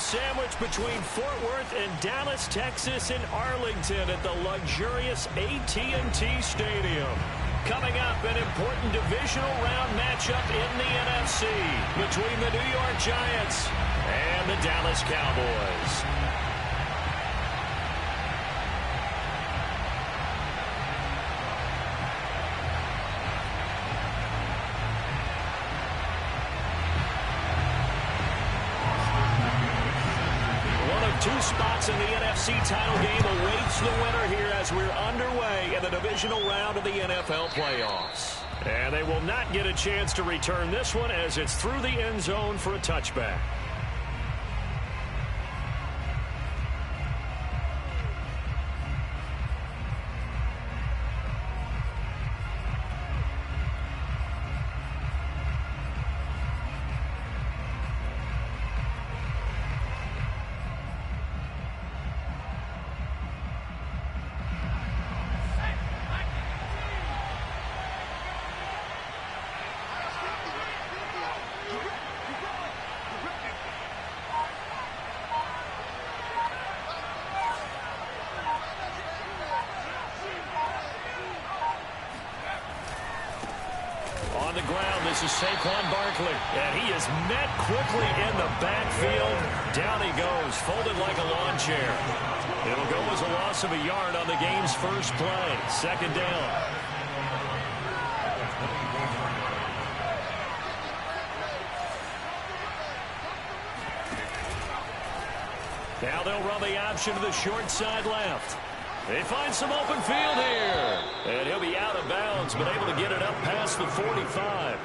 sandwiched between Fort Worth and Dallas, Texas, and Arlington at the luxurious AT&T Stadium. Coming up, an important divisional round matchup in the NFC between the New York Giants and the Dallas Cowboys. Two spots in the NFC title game awaits the winner here as we're underway in the divisional round of the NFL playoffs. And they will not get a chance to return this one as it's through the end zone for a touchback. On the ground, this is Saquon Barkley, and he is met quickly in the backfield. Down he goes, folded like a lawn chair. It'll go as a loss of a yard on the game's first play. Second down. Now they'll run the option to the short side left. They find some open field here. And he'll be out of bounds, but able to get it up past the 45.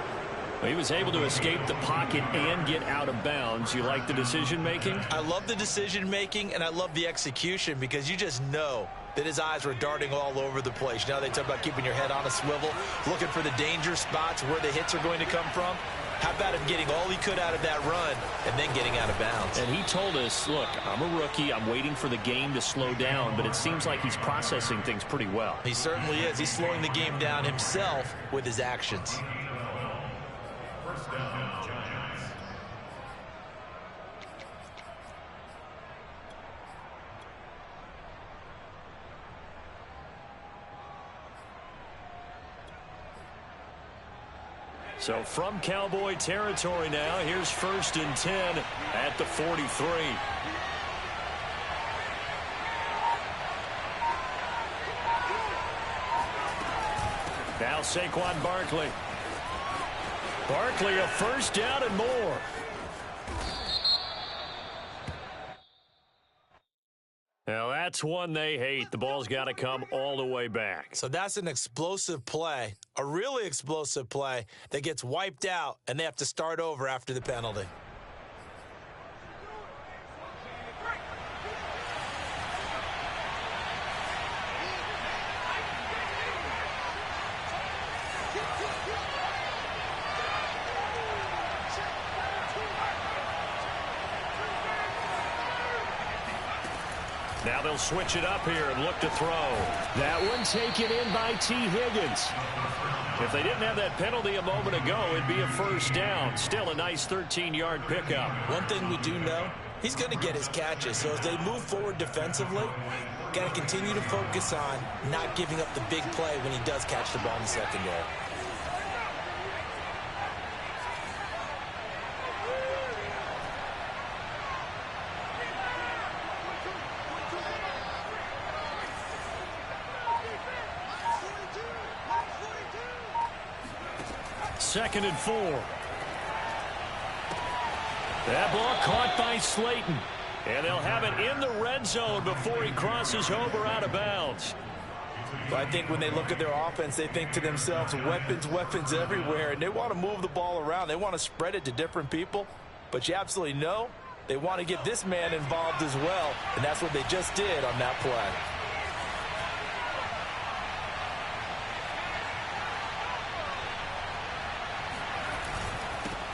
He was able to escape the pocket and get out of bounds. You like the decision-making? I love the decision-making, and I love the execution because you just know that his eyes were darting all over the place. Now they talk about keeping your head on a swivel, looking for the danger spots where the hits are going to come from. How about him getting all he could out of that run and then getting out of bounds? And he told us, look, I'm a rookie. I'm waiting for the game to slow down, but it seems like he's processing things pretty well. He certainly is. He's slowing the game down himself with his actions. First down, Giants. So from Cowboy territory now, here's 1st and 10 at the 43. Now Saquon Barkley. Barkley a first down and more. Now that's one they hate. The ball's got to come all the way back. So that's an explosive play, a really explosive play that gets wiped out, and they have to start over after the penalty. Now they'll switch it up here and look to throw. That one taken in by T. Higgins. If they didn't have that penalty a moment ago, it'd be a first down. Still a nice 13-yard pickup. One thing we do know, he's going to get his catches. So as they move forward defensively, got to continue to focus on not giving up the big play when he does catch the ball in the secondary. Second and 4. That ball caught by Slayton. And they'll have it in the red zone before he crosses over out of bounds. But I think when they look at their offense, they think to themselves, weapons, weapons everywhere. And they want to move the ball around. They want to spread it to different people. But you absolutely know they want to get this man involved as well. And that's what they just did on that play.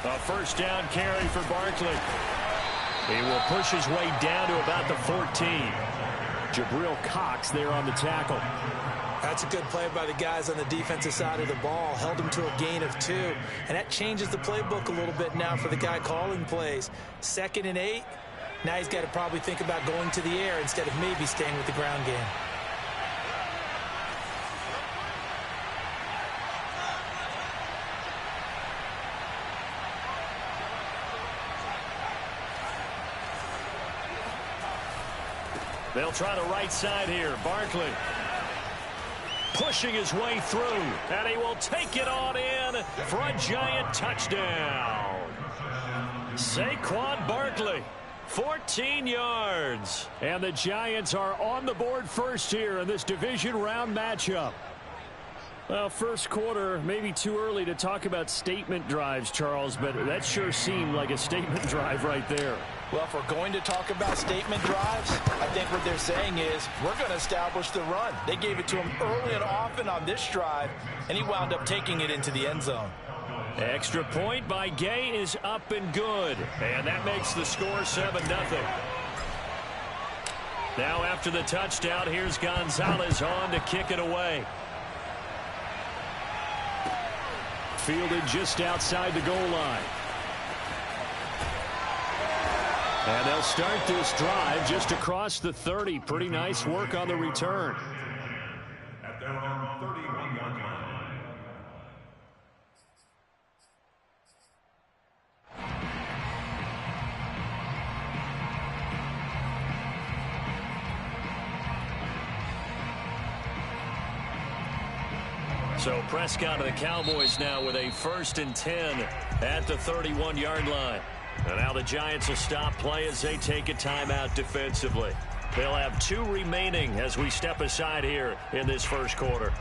A first down carry for Barkley. He will push his way down to about the 14. Jabril Cox there on the tackle. That's a good play by the guys on the defensive side of the ball. Held him to a gain of 2. And that changes the playbook a little bit now for the guy calling plays. 2nd and 8. Now he's got to probably think about going to the air instead of maybe staying with the ground game. They'll try the right side here. Barkley pushing his way through, and he will take it on in for a Giant touchdown. Saquon Barkley, 14 yards. And the Giants are on the board first here in this division round matchup. Well, first quarter, maybe too early to talk about statement drives, Charles, but that sure seemed like a statement drive right there. Well, if we're going to talk about statement drives, I think what they're saying is we're going to establish the run. They gave it to him early and often on this drive, and he wound up taking it into the end zone. Extra point by Gay is up and good, and that makes the score 7-0. Now after the touchdown, here's Gonzalez on to kick it away. Fielded just outside the goal line. And they'll start this drive just across the 30. Pretty nice work on the return. At their own 31-yard line. So Prescott and the Cowboys now with a 1st and 10 at the 31-yard line. And now the Giants will stop play as they take a timeout defensively. They'll have 2 remaining as we step aside here in this first quarter.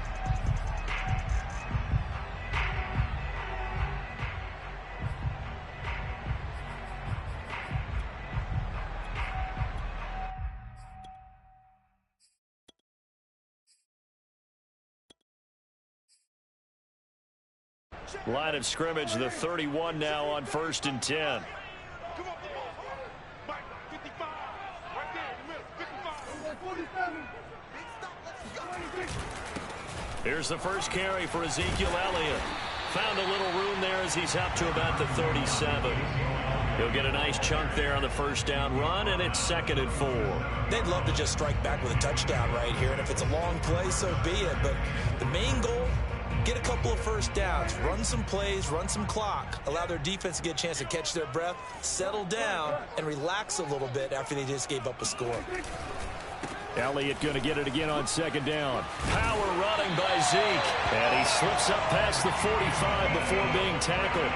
Line of scrimmage, the 31 now on 1st and 10. Here's the first carry for Ezekiel Elliott. Found a little room there as he's up to about the 37. He'll get a nice chunk there on the first down run, and it's 2nd and 4. They'd love to just strike back with a touchdown right here, and if it's a long play, so be it. But the main goal, get a couple of first downs, run some plays, run some clock, allow their defense to get a chance to catch their breath, settle down, and relax a little bit after they just gave up a score. Elliott going to get it again on 2nd down. Power running by Zeke. And he slips up past the 45 before being tackled.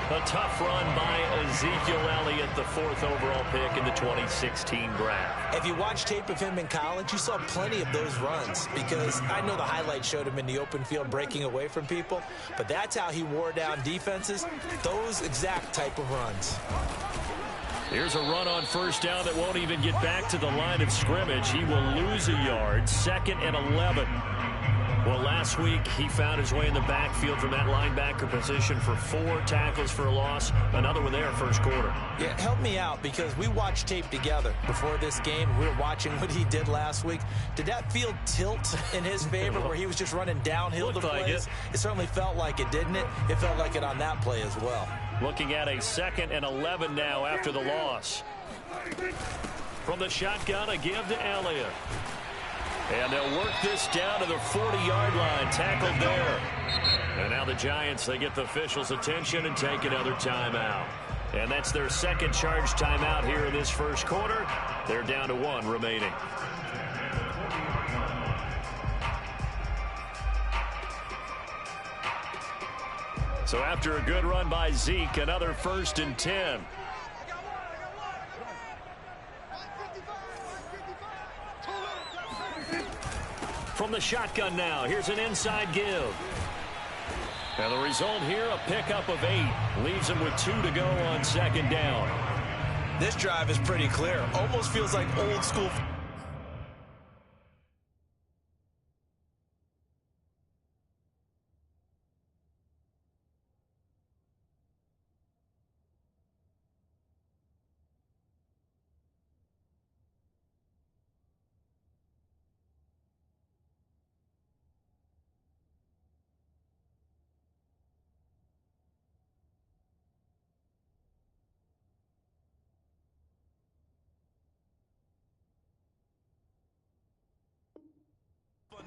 A tough run by Ezekiel Elliott, the 4th overall pick in the 2016 draft. If you watched tape of him in college, you saw plenty of those runs, because I know the highlight showed him in the open field breaking away from people, but that's how he wore down defenses, those exact type of runs. Here's a run on 1st down that won't even get back to the line of scrimmage. He will lose a yard, 2nd and 11. Well, last week he found his way in the backfield from that linebacker position for 4 tackles for a loss. Another one there first quarter. Yeah, help me out, because we watched tape together before this game. We were watching what he did last week. Did that field tilt in his favor where he was just running downhill to plays? It certainly felt like it, didn't it? It felt like it on that play as well. Looking at a 2nd and 11 now after the loss. From the shotgun, a give to Elliott. And they'll work this down to the 40-yard line. Tackled there. And now the Giants, they get the officials' attention and take another timeout. And that's their 2nd charge timeout here in this first quarter. They're down to 1 remaining. So after a good run by Zeke, another 1st and 10. From the shotgun now, here's an inside give. And the result here, a pickup of 8. Leaves him with 2 to go on 2nd down. This drive is pretty clear. Almost feels like old school.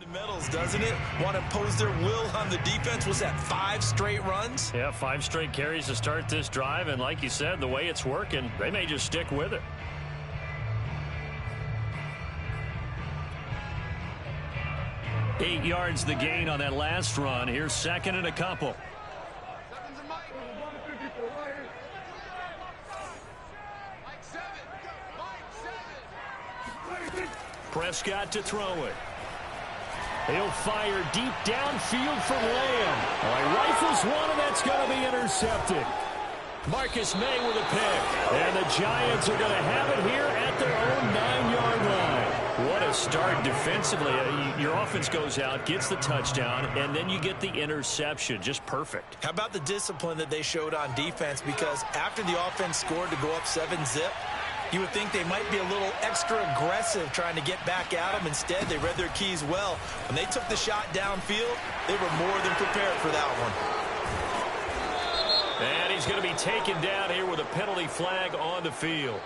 Fundamentals, doesn't it? Want to impose their will on the defense. Was that 5 straight runs? Yeah, 5 straight carries to start this drive, and like you said, the way it's working, they may just stick with it. Eight yards the gain on that last run. Here's second and a couple. Prescott to throw it. He'll fire deep downfield from Lamb. He rifles one, and that's going to be intercepted. Marcus May with a pick. And the Giants are going to have it here at their own 9-yard line. What a start defensively. Your offense goes out, gets the touchdown, and then you get the interception. Just perfect. How about the discipline that they showed on defense? Because after the offense scored to go up 7-zip, you would think they might be a little extra aggressive trying to get back at them. Instead, they read their keys well. When they took the shot downfield, they were more than prepared for that one. And he's going to be taken down here with a penalty flag on the field.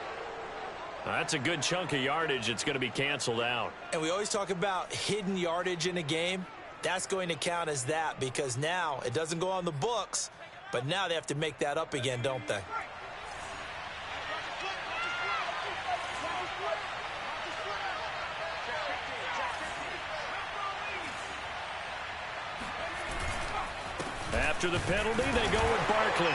That's a good chunk of yardage. It's going to be canceled out. And we always talk about hidden yardage in a game. That's going to count as that because now it doesn't go on the books, but now they have to make that up again, don't they? After the penalty, they go with Barkley.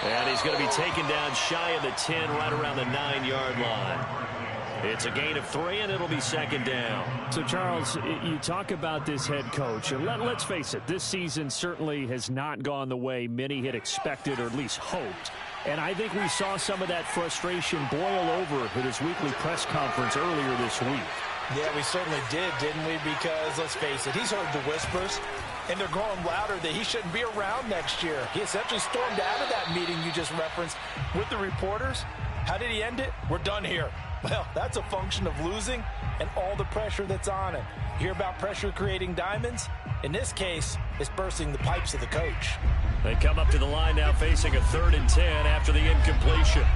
And he's going to be taken down shy of the 10, right around the 9-yard line. It's a gain of 3, and it'll be second down. So, Charles, you talk about this head coach. And let's face it, this season certainly has not gone the way many had expected or at least hoped. And I think we saw some of that frustration boil over at his weekly press conference earlier this week. Yeah, we certainly did, didn't we? Because, let's face it, he's heard the whispers, and they're growing louder that he shouldn't be around next year. He essentially stormed out of that meeting you just referenced with the reporters. How did he end it? We're done here. Well, that's a function of losing and all the pressure that's on it. You hear about pressure creating diamonds? In this case, it's bursting the pipes of the coach. They come up to the line now facing a 3rd and 10 after the incompletion.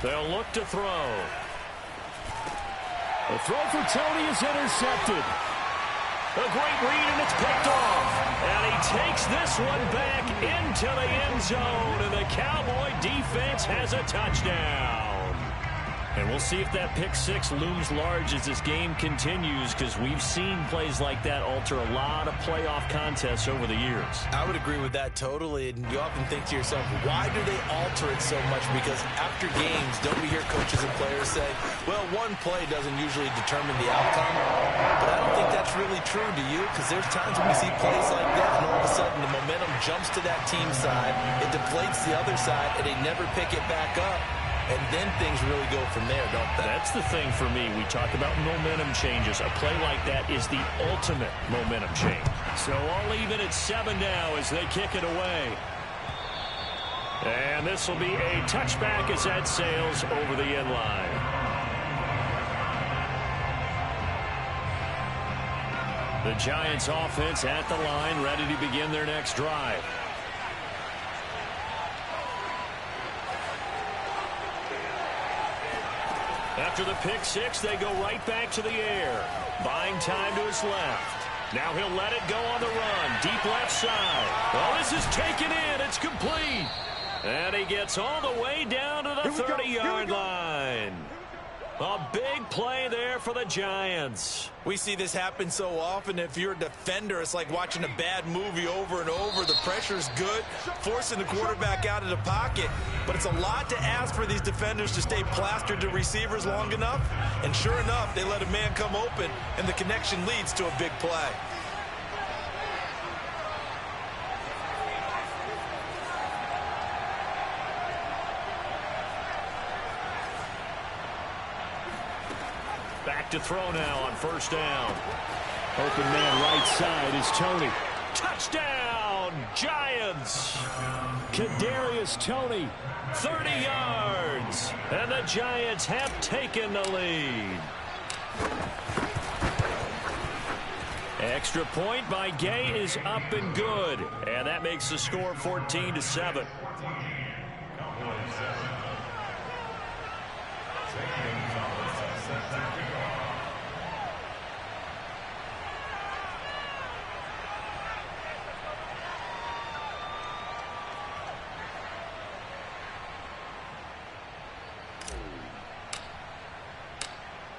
They'll look to throw. The throw for Tony is intercepted. A great read, and it's picked off. And he takes this one back into the end zone, and the Cowboy defense has a touchdown. And we'll see if that pick 6 looms large as this game continues, because we've seen plays like that alter a lot of playoff contests over the years. I would agree with that totally, and you often think to yourself, why do they alter it so much? Because after games, don't we hear coaches and players say, well, one play doesn't usually determine the outcome? But I don't think that's really true, do you? Because there's times when we see plays like that, and all of a sudden the momentum jumps to that team side, it deflates the other side, and they never pick it back up. And then things really go from there, don't they? That's the thing for me. We talk about momentum changes. A play like that is the ultimate momentum change. So all even at 7 now as they kick it away. And this will be a touchback as that sails over the end line. The Giants offense at the line, ready to begin their next drive. After the pick 6, they go right back to the air. Buying time to his left. Now he'll let it go on the run. Deep left side. Oh, this is taken in. It's complete. And he gets all the way down to the 30-yard line. A big play there for the Giants. We see this happen so often. If you're a defender, it's like watching a bad movie over and over. The pressure's good, forcing the quarterback out of the pocket. But it's a lot to ask for these defenders to stay plastered to receivers long enough. And sure enough, they let a man come open, and the connection leads to a big play. Back to throw now on first down. Open man right side is Tony. Touchdown, Giants. Kadarius Toney. 30 yards. And the Giants have taken the lead. Extra point by Gay is up and good. And that makes the score 14-7.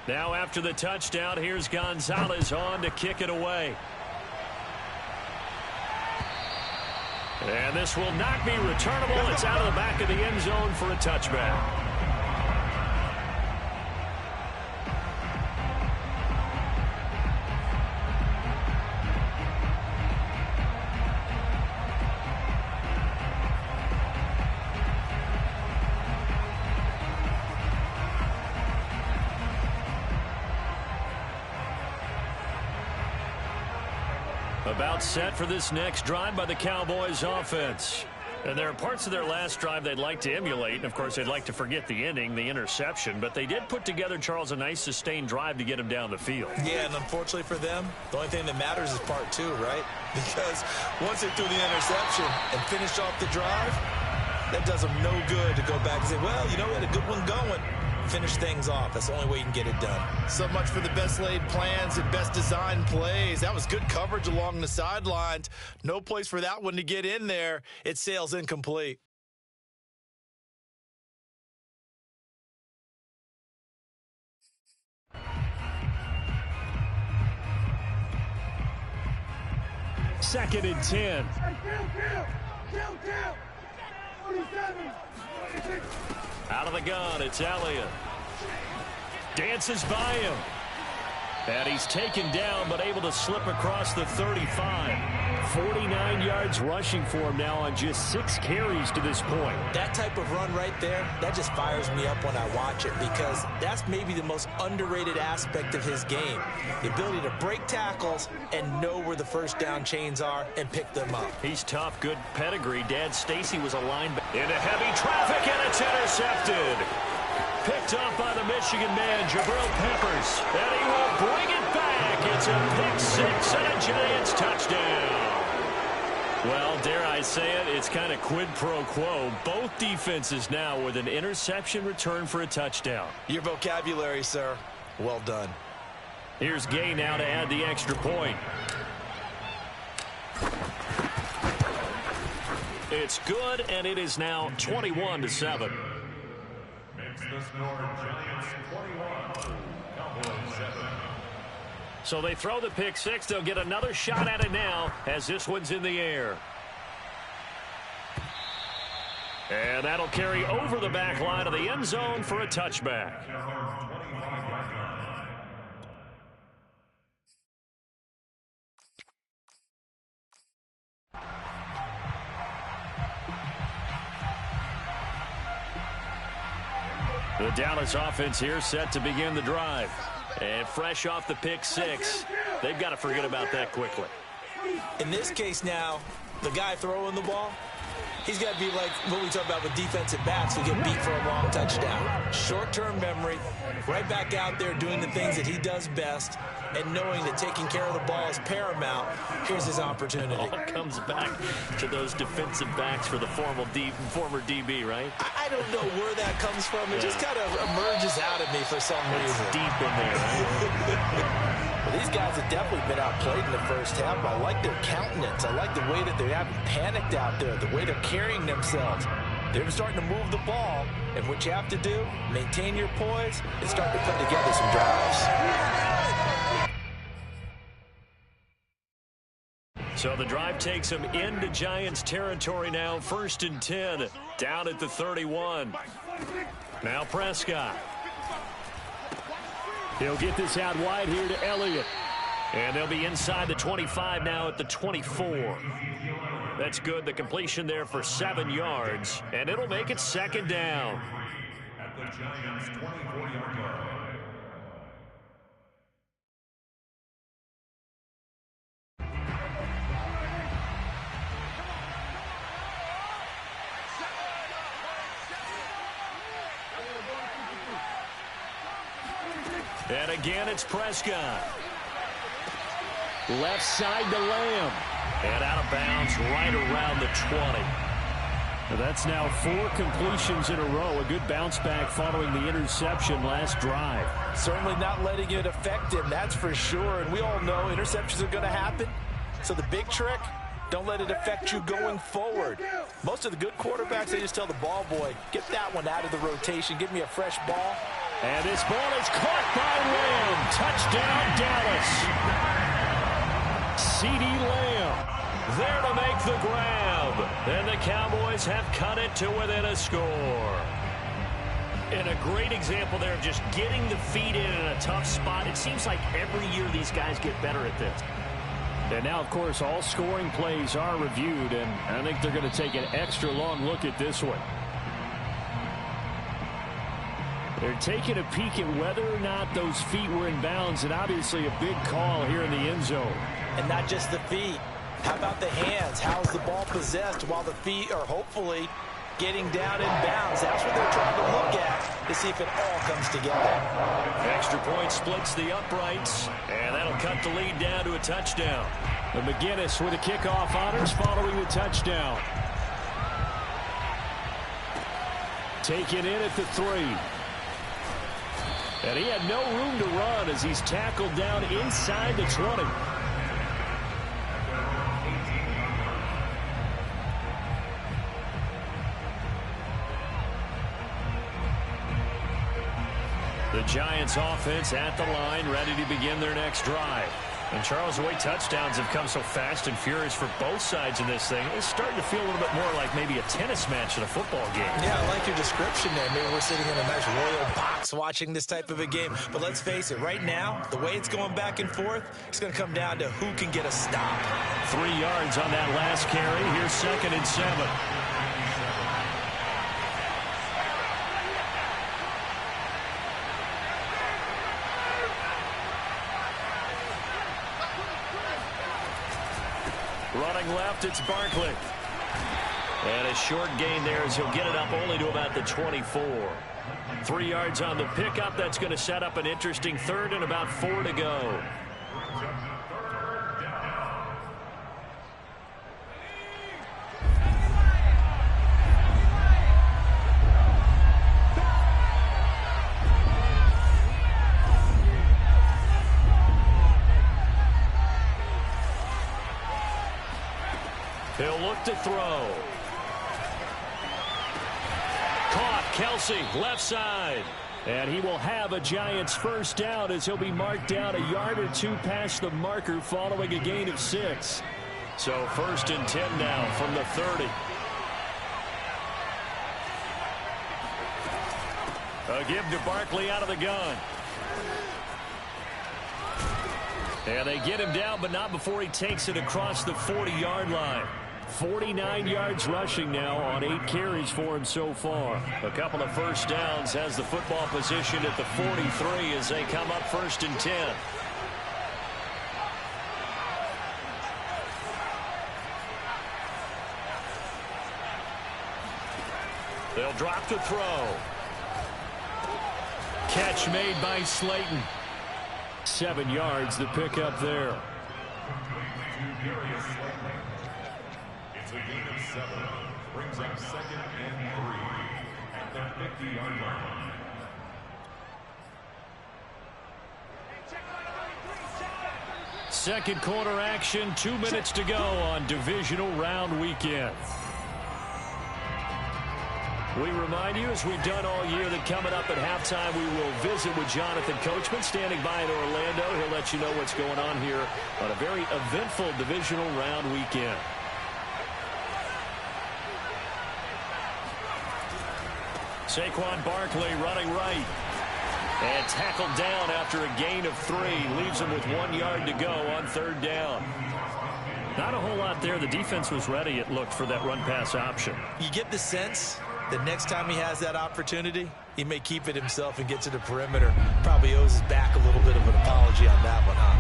Now after the touchdown, here's Gonzalez on to kick it away. And this will not be returnable. It's out of the back of the end zone for a touchback. About set for this next drive by the Cowboys offense. And there are parts of their last drive they'd like to emulate. And, of course, they'd like to forget the ending, the interception. But they did put together, Charles, a nice sustained drive to get him down the field. Yeah, and unfortunately for them, the only thing that matters is part two, right? Because once they threw the interception and finished off the drive, that does them no good to go back and say, well, you know, we had a good one going. Finish things off. That's the only way you can get it done. So much for the best laid plans and best designed plays. That was good coverage along the sidelines. No place for that one to get in there. It sails incomplete. Second and 10. Out of the gun, it's Elliott. Dances by him. And he's taken down, but able to slip across the 35. 49 yards rushing for him now on just 6 carries to this point. That type of run right there, that just fires me up when I watch it, because that's maybe the most underrated aspect of his game. The ability to break tackles and know where the first down chains are and pick them up. He's tough, good pedigree. Dad Stacy was a linebacker. Into heavy traffic, and it's intercepted. Picked up by the Michigan man, Jabril Peppers. And he will bring it back. It's a pick six and a Giants touchdown. Well, dare I say it, it's kind of quid pro quo. Both defenses now with an interception return for a touchdown. Your vocabulary, sir. Well done. Here's Gay now to add the extra point. It's good, and it is now 21-7. Makes the score Giants 21, Cowboys 7. So they throw the pick six. They'll get another shot at it now as this one's in the air. And that'll carry over the back line of the end zone for a touchback. The Dallas offense here set to begin the drive. And fresh off the pick six, they've got to forget about that quickly. In this case now, the guy throwing the ball, he's got to be like what we talk about with defensive backs who get beat for a long touchdown. Short-term memory, right back out there doing the things that he does best, and knowing that taking care of the ball is paramount. Here's his opportunity. All comes back to those defensive backs for the former DB, right? I don't know where that comes from. It just kind of emerges out of me for some reason. It's deep in there, right? Well, these guys have definitely been outplayed in the first half. I like their countenance. I like the way that they haven't panicked out there, the way they're carrying themselves. They're starting to move the ball, and what you have to do, maintain your poise, and start to put together some drives. So the drive takes them into Giants territory now. 1st and 10, down at the 31. Now Prescott. He'll get this out wide here to Elliott. And they'll be inside the 25 now at the 24. That's good. The completion there for 7 yards. And it'll make it 2nd down. At the Giants 24-yard line. And again, it's Prescott. Left side to Lamb. And out of bounds right around the 20. That's now 4 completions in a row. A good bounce back following the interception last drive. Certainly not letting it affect him, that's for sure. And we all know interceptions are going to happen. So the big trick, don't let it affect you going forward. Most of the good quarterbacks, they just tell the ball boy, get that one out of the rotation. Give me a fresh ball. And this ball is caught by Touchdown, Dallas. CeeDee Lamb there to make the grab. And the Cowboys have cut it to within a score. And a great example there of just getting the feet in a tough spot. It seems like every year these guys get better at this. And now, of course, all scoring plays are reviewed, and I think they're going to take an extra long look at this one. They're taking a peek at whether or not those feet were in bounds, and obviously a big call here in the end zone. And not just the feet. How about the hands? How's the ball possessed while the feet are hopefully getting down in bounds? That's what they're trying to look at to see if it all comes together. Extra point splits the uprights, and that'll cut the lead down to a touchdown. But McGinnis with the kickoff honors following the touchdown. Taken in at the 3. And he had no room to run as he's tackled down inside the 20. The Giants offense at the line, ready to begin their next drive. And Charles, the way touchdowns have come so fast and furious for both sides in this thing, it's starting to feel a little bit more like maybe a tennis match in a football game. Yeah, I like your description there. Maybe we're sitting in a nice royal box watching this type of a game. But let's face it, right now, the way it's going back and forth, it's going to come down to who can get a stop. 3 yards on that last carry. Here's 2nd and 7. Running left, it's Barkley. And a short gain there as he'll get it up only to about the 24. 3 yards on the pickup. That's going to set up an interesting 3rd and about 4 to go. He'll look to throw. Caught. Kelsey, left side. And he will have a Giants first down as he'll be marked down a yard or 2 past the marker following a gain of 6. So 1st and 10 now from the 30. A give to Barkley out of the gun. And they get him down, but not before he takes it across the 40-yard line. 49 yards rushing now on 8 carries for him so far. A couple of first downs, has the football position at the 43 as they come up 1st and 10. They'll drop to throw. Catch made by Slayton. 7 yards the pickup there. It's a gain of 7. Brings up 2nd and 3 at the 50-yard line. Second quarter action, 2 minutes to go on divisional round weekend. We remind you, as we've done all year, that coming up at halftime, we will visit with Jonathan Coachman, standing by in Orlando. He'll let you know what's going on here on a very eventful divisional round weekend. Saquon Barkley running right. And tackled down after a gain of 3. Leaves him with 1 yard to go on 3rd down. Not a whole lot there. The defense was ready, it looked, for that run-pass option. You get the sense that next time he has that opportunity, he may keep it himself and get to the perimeter. Probably owes his back a little bit of an apology on that one, huh?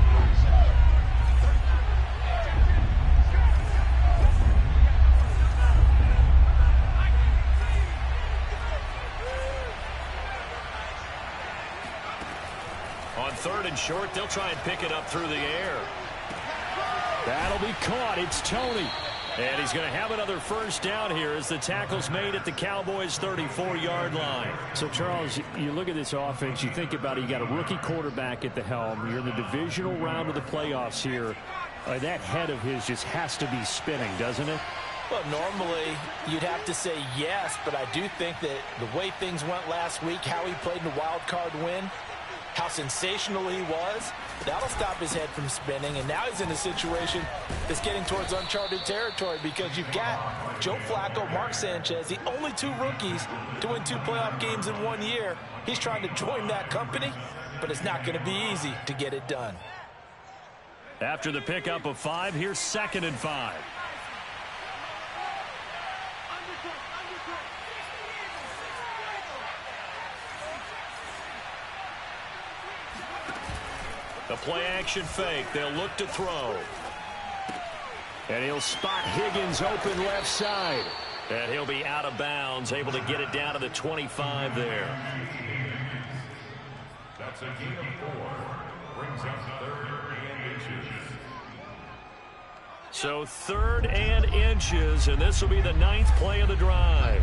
On 3rd and short, they'll try and pick it up through the air. That'll be caught. It's Toney. And he's going to have another first down here as the tackle's made at the Cowboys' 34-yard line. So, Charles, you look at this offense, you think about it, you got a rookie quarterback at the helm. You're in the divisional round of the playoffs here. That head of his just has to be spinning, doesn't it? Well, normally you'd have to say yes, but I do think that the way things went last week, how he played in the wild card win, how sensational he was. That'll stop his head from spinning, and now he's in a situation that's getting towards uncharted territory because you've got Joe Flacco, Mark Sanchez, the only two rookies to win 2 playoff games in 1 year. He's trying to join that company, but it's not going to be easy to get it done. After the pickup of 5, here's 2nd and 5. The play-action fake. They'll look to throw. And he'll spot Higgins open left side. And he'll be out of bounds, able to get it down to the 25 there. That's a gain of 4. Brings up 3rd and inches. So 3rd and inches, and this will be the 9th play of the drive.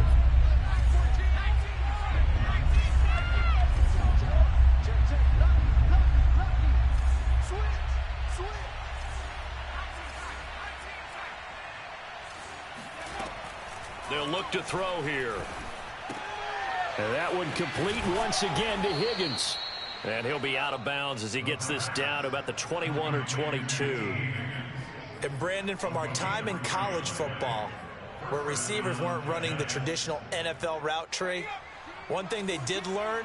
They'll look to throw here. And that one complete once again to Higgins. And he'll be out of bounds as he gets this down to about the 21 or 22. And Brandon, from our time in college football, where receivers weren't running the traditional NFL route tree, one thing they did learn,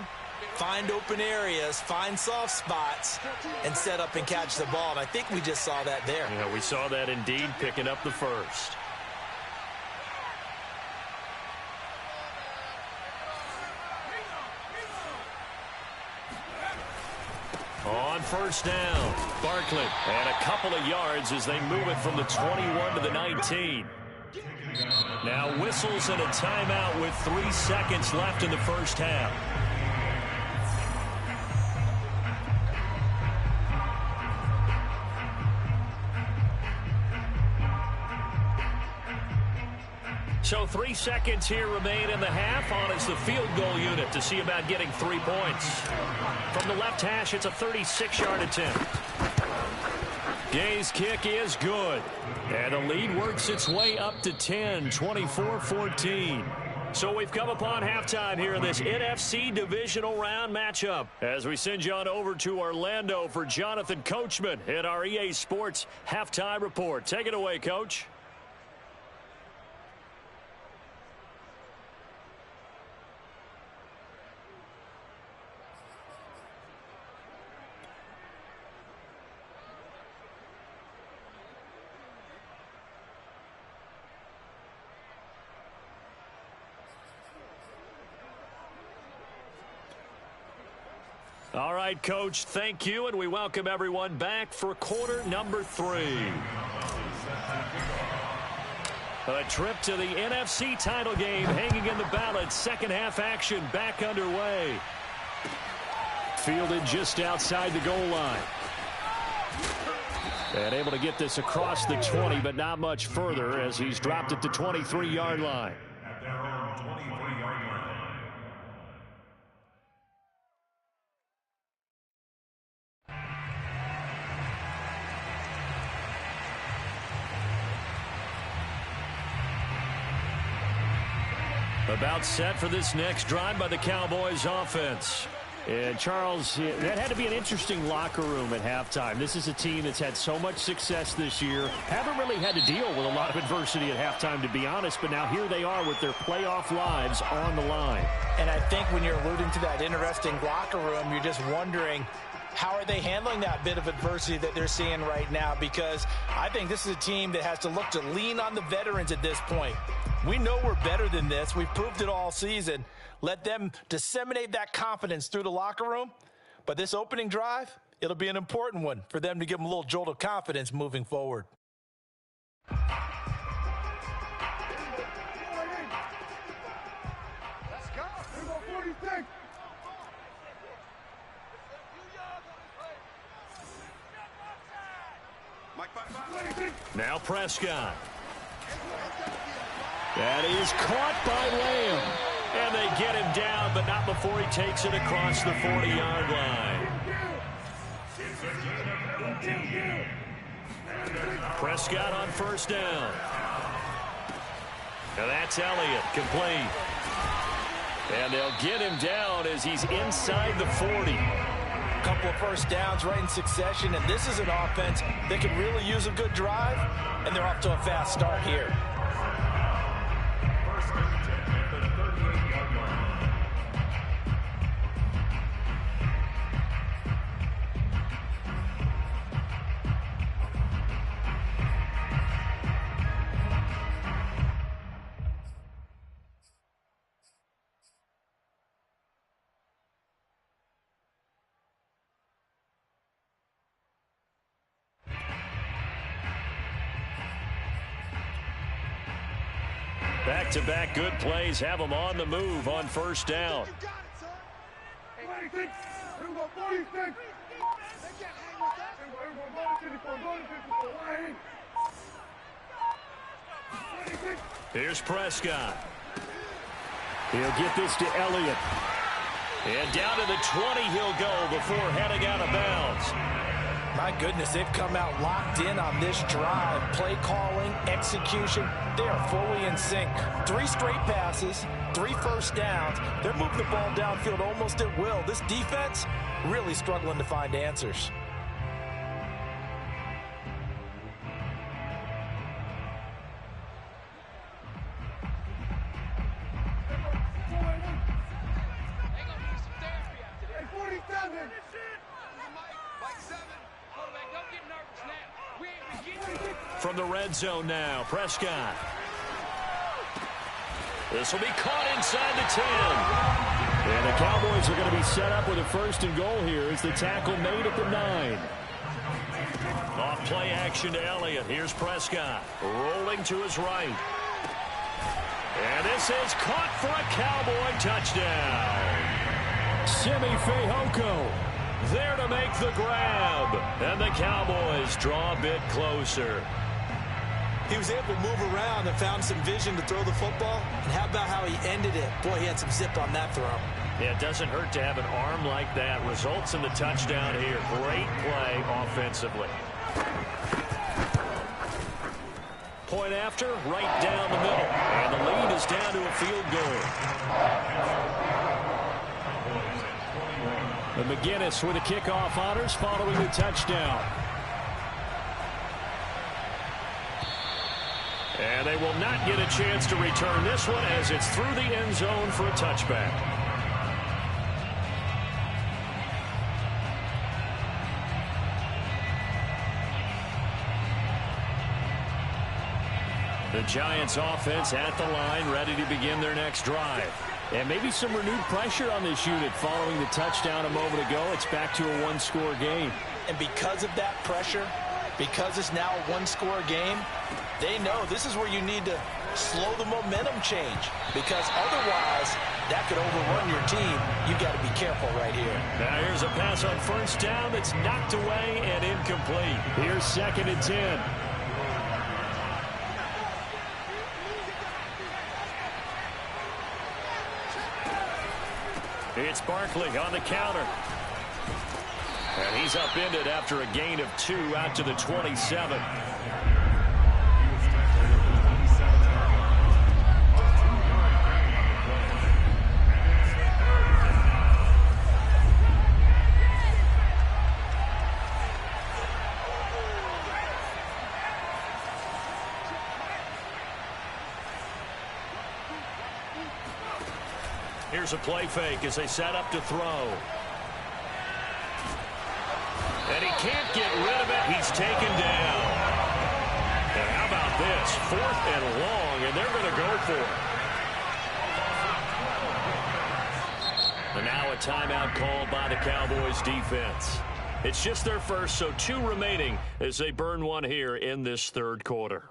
find open areas, find soft spots, and set up and catch the ball. And I think we just saw that there. Yeah, we saw that indeed, picking up the first. On first down, Barkley, and a couple of yards as they move it from the 21 to the 19. Now whistles and a timeout with 3 seconds left in the first half. So 3 seconds here remain in the half. On is the field goal unit to see about getting 3 points. From the left hash, it's a 36-yard attempt. Gay's kick is good. And the lead works its way up to 10, 24-14. So we've come upon halftime here in this NFC divisional round matchup. As we send you on over to Orlando for Jonathan Coachman in our EA Sports halftime report. Take it away, Coach. All right, Coach, thank you, and we welcome everyone back for quarter number 3. A trip to the NFC title game hanging in the balance. Second half action back underway. Fielded just outside the goal line. And able to get this across the 20, but not much further as he's dropped at the 23-yard line. At their own 23-yard line. About set for this next drive by the Cowboys offense. And Charles, that had to be an interesting locker room at halftime. This is a team that's had so much success this year. Haven't really had to deal with a lot of adversity at halftime, to be honest. But now here they are with their playoff lives on the line. And I think when you're alluding to that interesting locker room, you're just wondering, how are they handling that bit of adversity that they're seeing right now? Because I think this is a team that has to look to lean on the veterans at this point. We know we're better than this. We've proved it all season. Let them disseminate that confidence through the locker room. But this opening drive, it'll be an important one for them to give them a little jolt of confidence moving forward. Let's go. What do you think? Now Prescott. That is caught by Lamb. And they get him down, but not before he takes it across the 40-yard line. Prescott on first down. Now that's Elliott, complete. And they'll get him down as he's inside the 40. couple of first downs right in succession, and this is an offense that can really use a good drive, and they're off to a fast start here. First and 10 at the 38-yard line. Back-to-back good plays have them on the move on first down. You got it, son. 46. Who got 46? They can't hang with that. Here's Prescott. He'll get this to Elliott. And down to the 20 he'll go before heading out of bounds. My goodness, they've come out locked in on this drive. Play calling, execution, they are fully in sync. 3 straight passes, 3 first downs. They're moving the ball downfield almost at will. This defense really struggling to find answers. From the red zone now, Prescott. This will be caught inside the 10. And the Cowboys are going to be set up with a first and goal here as the tackle made at the 9. Off play action to Elliott. Here's Prescott rolling to his right. And this is caught for a Cowboy touchdown. Simi Fehoko there to make the grab. And the Cowboys draw a bit closer. He was able to move around and found some vision to throw the football. And how about how he ended it? Boy, he had some zip on that throw. Yeah, it doesn't hurt to have an arm like that. Results in the touchdown here. Great play offensively. Point after, right down the middle. And the lead is down to a field goal. And McGinnis with the kickoff honors following the touchdown. And they will not get a chance to return this one as it's through the end zone for a touchback. The Giants offense at the line, ready to begin their next drive. And maybe some renewed pressure on this unit following the touchdown a moment ago. It's back to a one-score game. And because of that pressure, because it's now a one-score game, they know this is where you need to slow the momentum change, because otherwise that could overrun your team. You've got to be careful right here. Now here's a pass on first down that's knocked away and incomplete. Here's 2nd and 10. It's Barkley on the counter. And he's upended after a gain of 2 out to the 27. Here's a play fake as they set up to throw. And he can't get rid of it. He's taken down. And how about this? 4th and long, and they're going to go for it. And now a timeout called by the Cowboys defense. It's just their first, so 2 remaining as they burn one here in this 3rd quarter.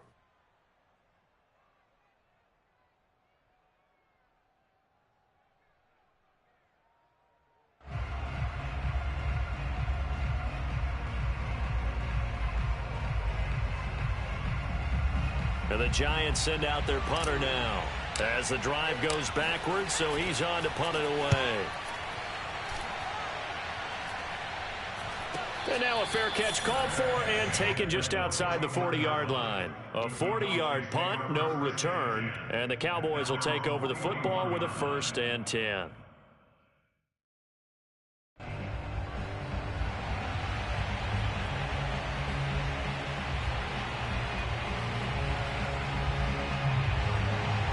And the Giants send out their punter now as the drive goes backwards, so he's on to punt it away. And now a fair catch called for and taken just outside the 40-yard line. A 40-yard punt, no return, and the Cowboys will take over the football with a 1st and 10.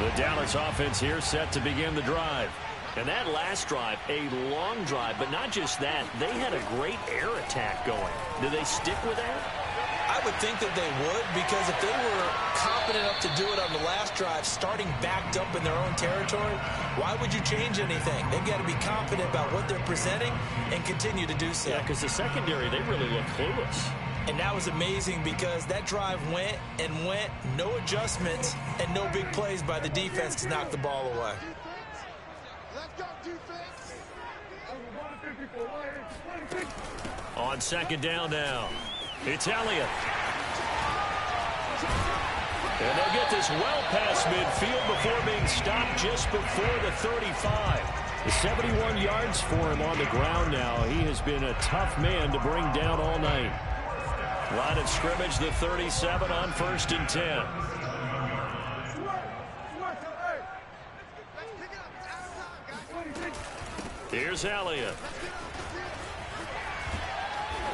The Dallas offense here set to begin the drive. And that last drive, a long drive, but not just that. They had a great air attack going. Do they stick with that? I would think that they would, because if they were confident enough to do it on the last drive, starting backed up in their own territory, why would you change anything? They've got to be confident about what they're presenting and continue to do so. Yeah, because the secondary, they really look clueless. And that was amazing because that drive went and went, no adjustments, and no big plays by the defense to knock the ball away. On second down now, it's Elliott. And they'll get this well past midfield before being stopped just before the 35. 71 yards for him on the ground now. He has been a tough man to bring down all night. Line of scrimmage, the 37 on 1st and 10. Here's Elliott.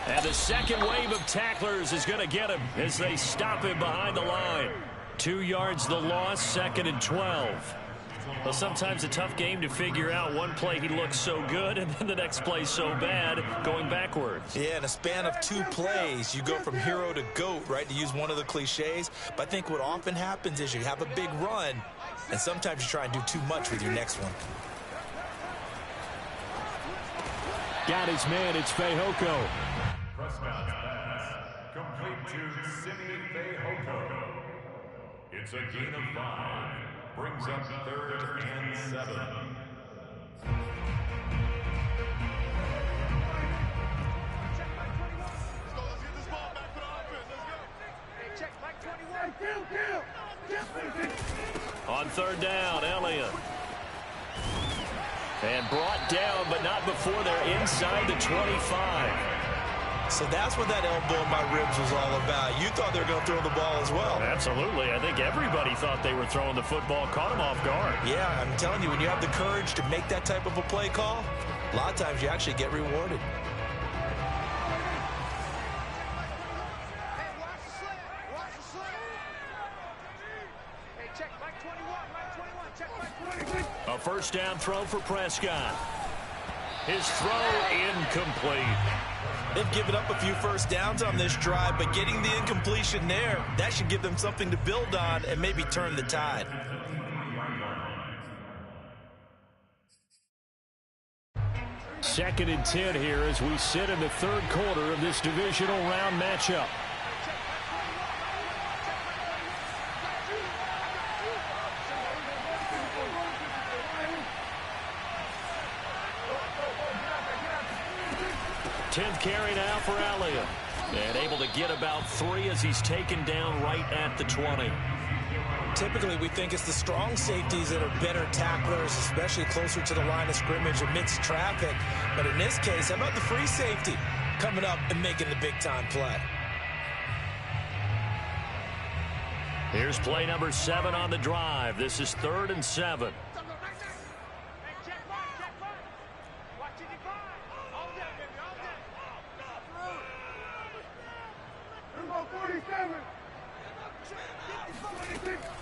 And the second wave of tacklers is going to get him as they stop him behind the line. 2 yards the loss, 2nd and 12. Well, sometimes a tough game to figure out. One play he looks so good, and then the next play so bad, going backwards. Yeah, in a span of 2 plays, you go from hero to GOAT, right, to use one of the cliches. But I think what often happens is you have a big run, and sometimes you try and do too much with your next one. Got his man, it's Fehoko. Prescott's pass, complete to Simi Fehoko. It's a gain of 5. Brings up 3rd and 7. On 3rd down, Elliott. And brought down, but not before they're inside the 25. So that's what that elbow in my ribs was all about. You thought they were going to throw the ball as well. Absolutely. I think everybody thought they were throwing the football, caught him off guard. Yeah, I'm telling you, when you have the courage to make that type of a play call, a lot of times you actually get rewarded. A 1st down throw for Prescott. His throw incomplete. They've given up a few 1st downs on this drive, but getting the incompletion there, that should give them something to build on and maybe turn the tide. Second and 10 here as we sit in the 3rd quarter of this divisional round matchup. Tenth carry now for Elliott. And able to get about 3 as he's taken down right at the 20. Typically, we think it's the strong safeties that are better tacklers, especially closer to the line of scrimmage amidst traffic. But in this case, how about the free safety coming up and making the big-time play? Here's play number 7 on the drive. This is 3rd and 7.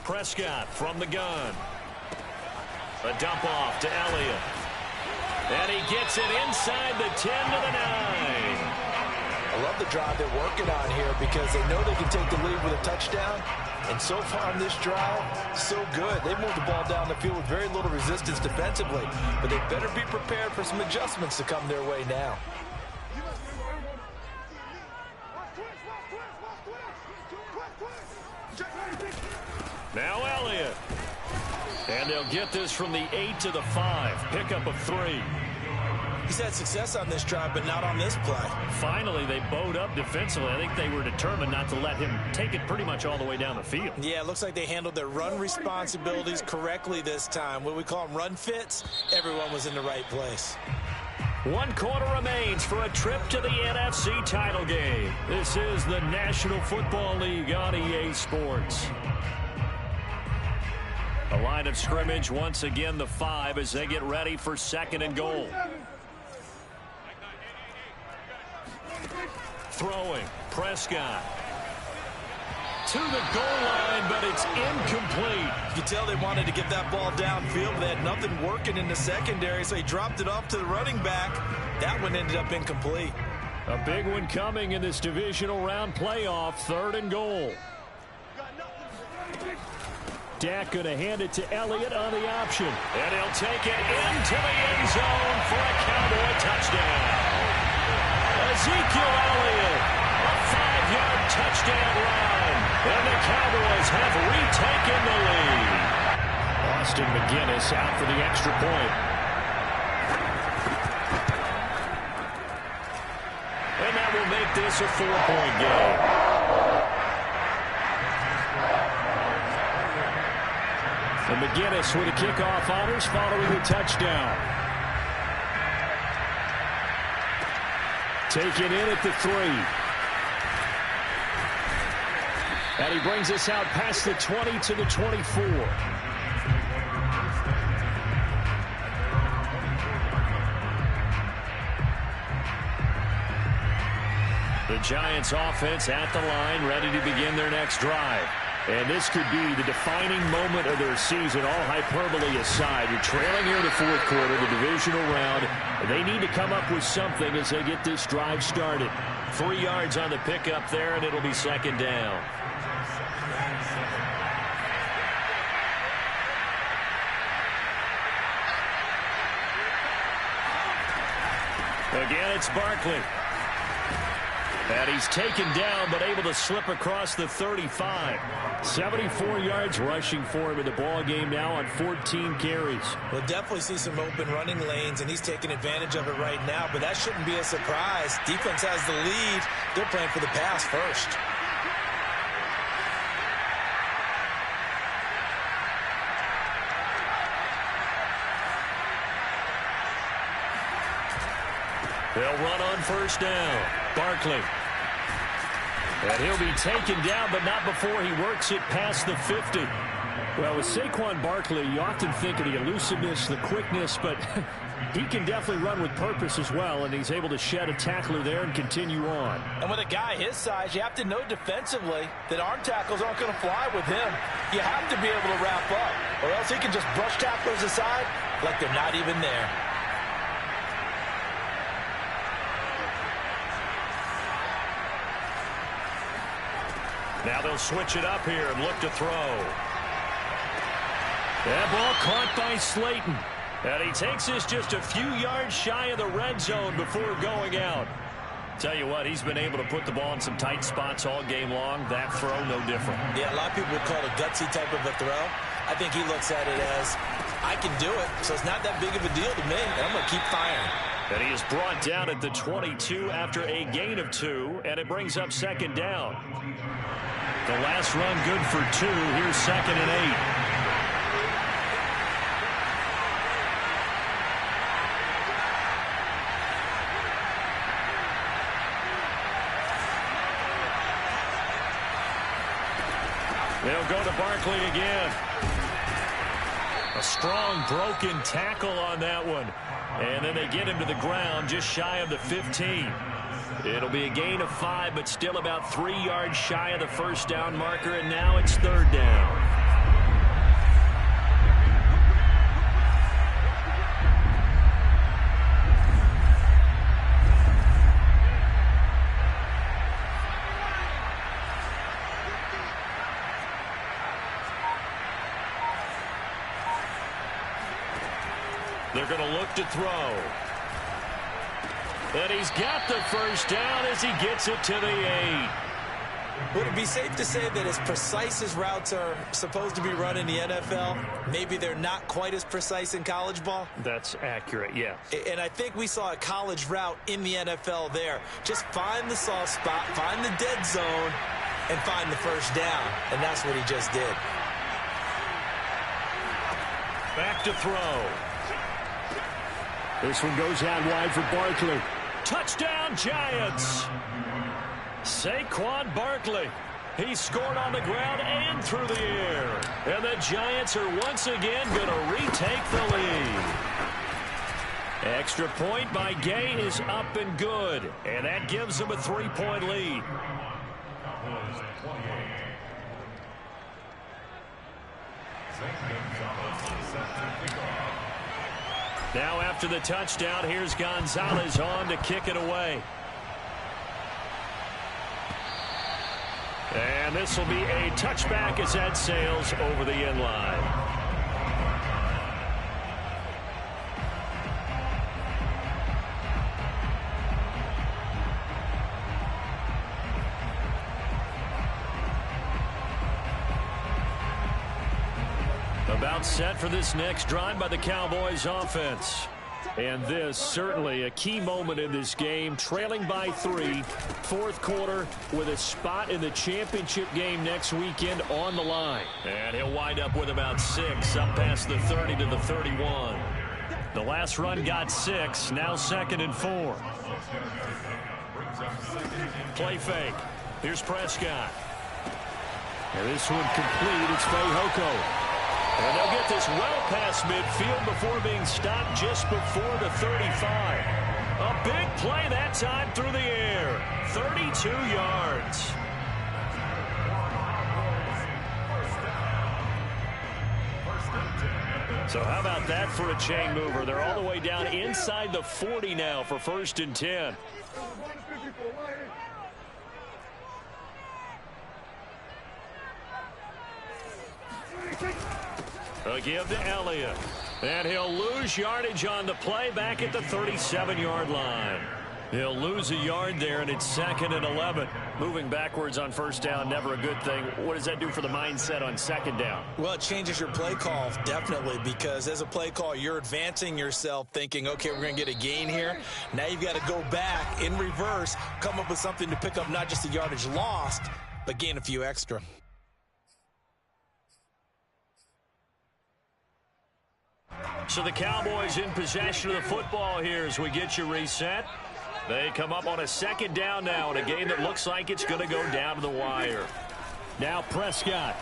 Prescott from the gun. A dump off to Elliott. And he gets it inside the 10 to the 9. I love the drive they're working on here because they know they can take the lead with a touchdown. And so far on this drive, so good. They moved the ball down the field with very little resistance defensively. But they better be prepared for some adjustments to come their way now. Now Elliott. And they'll get this from the 8 to the 5. Pickup of 3. He's had success on this drive, but not on this play. Finally, they bowed up defensively. I think they were determined not to let him take it pretty much all the way down the field. Yeah, it looks like they handled their run responsibilities correctly this time. What we call them run fits, everyone was in the right place. 1 quarter remains for a trip to the NFC title game. This is the National Football League on EA Sports. A line of scrimmage, once again the 5 as they get ready for 2nd and goal. Throwing, Prescott. to the goal line, but it's incomplete. You can tell they wanted to get that ball downfield, but they had nothing working in the secondary, so he dropped it off to the running back. That one ended up incomplete. A big one coming in this divisional round playoff, 3rd and goal. Dak going to hand it to Elliott on the option. And he'll take it into the end zone for a Cowboy touchdown. Ezekiel Elliott, a 5-yard touchdown run. And the Cowboys have retaken the lead. Austin McGinnis out for the extra point. And that will make this a 4-point game. And McGinnis with the kickoff honors following the touchdown. Taken in at the 3. And he brings us out past the 20 to the 24. The Giants offense at the line, ready to begin their next drive. And this could be the defining moment of their season, all hyperbole aside. You're trailing here in the 4th quarter, the divisional round. They need to come up with something as they get this drive started. 3 yards on the pickup there, and it'll be 2nd down. Again, it's Barkley. And he's taken down, but able to slip across the 35. 74 yards rushing for him in the ball game now on 14 carries. We'll definitely see some open running lanes, and he's taking advantage of it right now, but that shouldn't be a surprise. Defense has the lead. They're playing for the pass first. They'll run on 1st down. Barkley. And he'll be taken down, but not before he works it past the 50. Well, with Saquon Barkley, you often think of the elusiveness, the quickness, but he can definitely run with purpose as well, and he's able to shed a tackler there and continue on. And with a guy his size, you have to know defensively that arm tackles aren't going to fly with him. You have to be able to wrap up, or else he can just brush tacklers aside like they're not even there. Now they'll switch it up here and look to throw. That ball caught by Slayton. And he takes this just a few yards shy of the red zone before going out. Tell you what, he's been able to put the ball in some tight spots all game long. That throw, no different. Yeah, a lot of people would call it a gutsy type of a throw. I think he looks at it as, I can do it, so it's not that big of a deal to me, and I'm going to keep firing. And he is brought down at the 22 after a gain of 2, and it brings up 2nd down. The last run good for 2. Here's 2nd and 8. They'll go to Barkley again. A strong broken tackle on that one. And then they get him to the ground just shy of the 15. It'll be a gain of 5, but still about 3 yards shy of the 1st down marker, and now it's 3rd down. They're going to look to throw. And he's got the 1st down as he gets it to the 8. Would it be safe to say that as precise as routes are supposed to be run in the NFL, maybe they're not quite as precise in college ball? That's accurate, yeah. And I think we saw a college route in the NFL there. Just find the soft spot, find the dead zone, and find the 1st down. And that's what he just did. Back to throw. This one goes out wide for Barkley. Touchdown, Giants! Saquon Barkley. He scored on the ground and through the air. And the Giants are once again going to retake the lead. Extra point by Gay is up and good. And that gives them a 3-point lead. Now after the touchdown, here's Gonzalez on to kick it away. And this will be a touchback as that sails over the end line. About set for this next drive by the Cowboys offense. And this certainly a key moment in this game, trailing by 3, fourth quarter with a spot in the championship game next weekend on the line. And he'll wind up with about 6, up past the 30 to the 31. The last run got 6, now 2nd and 4. Play fake. Here's Prescott. And this one complete. It's Fehoko. And they'll get this well past midfield before being stopped just before the 35. A big play that time through the air. 32 yards. So how about that for a chain mover? They're all the way down inside the 40 now for 1st and 10. A give to Elliott. And he'll lose yardage on the play back at the 37-yard line. He'll lose a yard there, and it's 2nd and 11. Moving backwards on 1st down, never a good thing. What does that do for the mindset on 2nd down? Well, it changes your play call, definitely, because as a play call, you're advancing yourself thinking, okay, we're going to get a gain here. Now you've got to go back in reverse, come up with something to pick up not just the yardage lost, but gain a few extra. So the Cowboys in possession of the football here as we get you reset. They come up on a 2nd down now in a game that looks like it's going to go down to the wire. Now Prescott.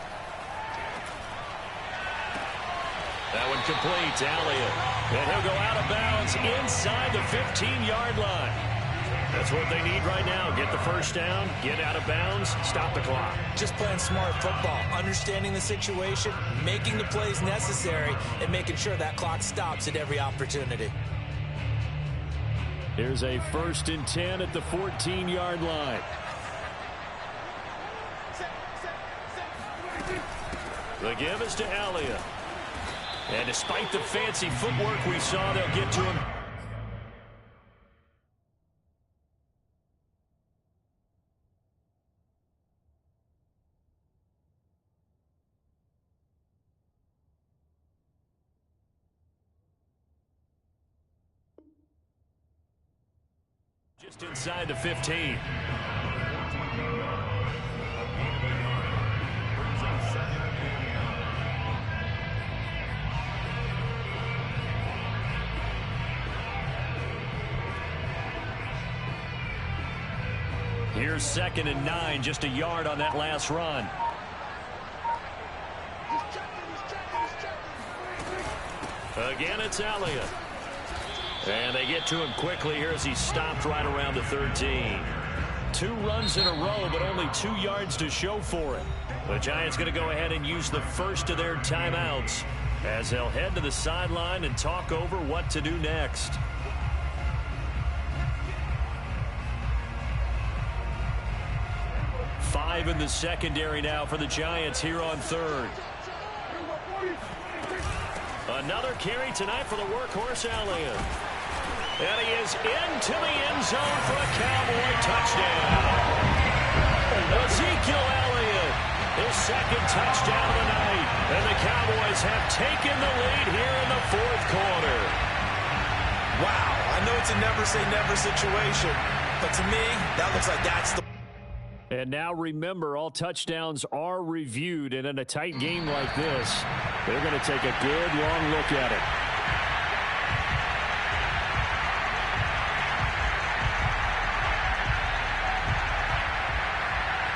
That one complete to Elliott. And he'll go out of bounds inside the 15-yard line. That's what they need right now. Get the 1st down, get out of bounds, stop the clock. Just playing smart football, understanding the situation, making the plays necessary, and making sure that clock stops at every opportunity. Here's a 1st and 10 at the 14-yard line. The give is to Elliott. And despite the fancy footwork we saw, they'll get to him. Just inside the 15. Here's 2nd and 9, just a yard on that last run. Again, it's Elliott. And they get to him quickly here as he's stopped right around the 13. 2 runs in a row, but only 2 yards to show for it. The Giants going to go ahead and use the first of their timeouts as they'll head to the sideline and talk over what to do next. Five in the secondary now for the Giants here on 3rd. Another carry tonight for the workhorse Elliott. And he is into the end zone for a Cowboy touchdown. Ezekiel Elliott, his 2nd touchdown of the night. And the Cowboys have taken the lead here in the 4th quarter. Wow, I know it's a never-say-never situation, but to me, that looks like that's the... And now remember, all touchdowns are reviewed, and in a tight game like this, they're going to take a good long look at it.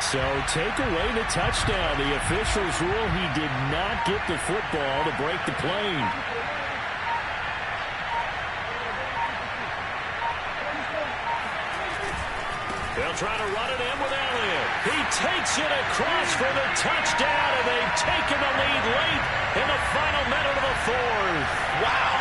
So take away the touchdown. The officials rule he did not get the football to break the plane. They'll trying to run it in with Elliott. He takes it across for the touchdown, and they've taken the lead late in the final minute of the fourth. Wow.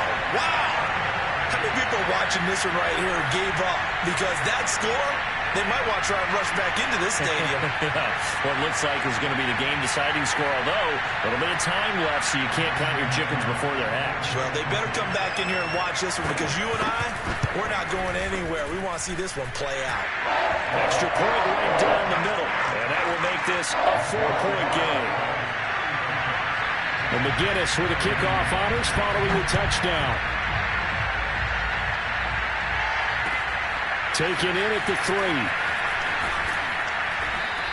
How many people watching this one right here gave up? Because that score, they might want to try and rush back into this stadium. Yeah. What looks like is going to be the game-deciding score, although a little bit of time left, so you can't count your chickens before they're hatched. Well, they better come back in here and watch this one, because you and I, we're not going anywhere. We want to see this one play out. Extra point right down the middle, and that will make this a 4-point game. And McGinnis with a kickoff honors following the touchdown. Taken in at the 3.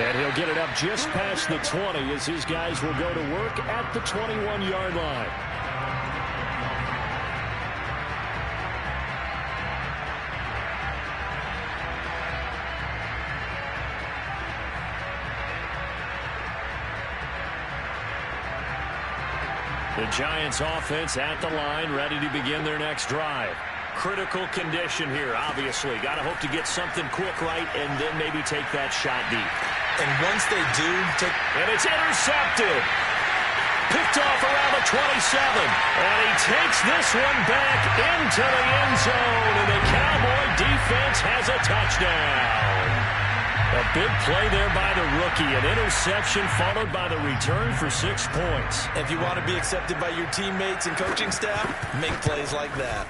And he'll get it up just past the 20 as his guys will go to work at the 21-yard line. The Giants offense at the line, ready to begin their next drive. Critical condition here, obviously. Got to hope to get something quick right and then maybe take that shot deep. And once they do, and it's intercepted. Picked off around the 27. And he takes this one back into the end zone. And the Cowboy defense has a touchdown. A big play there by the rookie. An interception followed by the return for 6 points. if you want to be accepted by your teammates and coaching staff, make plays like that.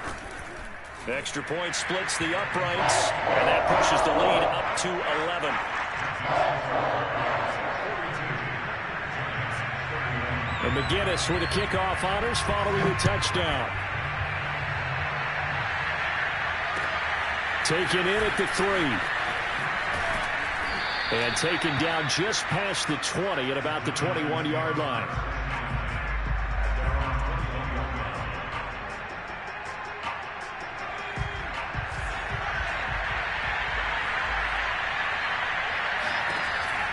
Extra point splits the uprights, and that pushes the lead up to 11. And McGinnis with a kickoff honors following the touchdown. Taken in at the 3. And taken down just past the 20 at about the 21-yard line.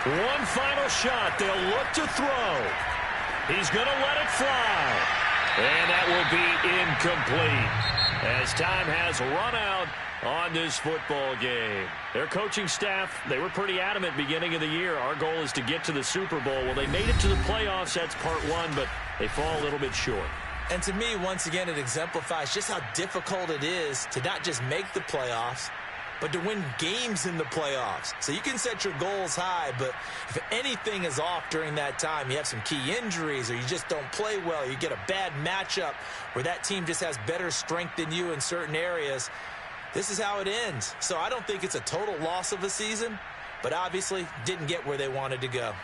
One final shot. They'll look to throw. He's going to let it fly. And that will be incomplete as time has run out on this football game. Their coaching staff, they were pretty adamant beginning of the year. Our goal is to get to the Super Bowl. Well, they made it to the playoffs. That's part one, but they fall a little bit short. And to me, once again, it exemplifies just how difficult it is to not just make the playoffs, but to win games in the playoffs. So you can set your goals high, but if anything is off during that time, you have some key injuries or you just don't play well, you get a bad matchup where that team just has better strength than you in certain areas, this is how it ends. So I don't think it's a total loss of a season, but obviously didn't get where they wanted to go.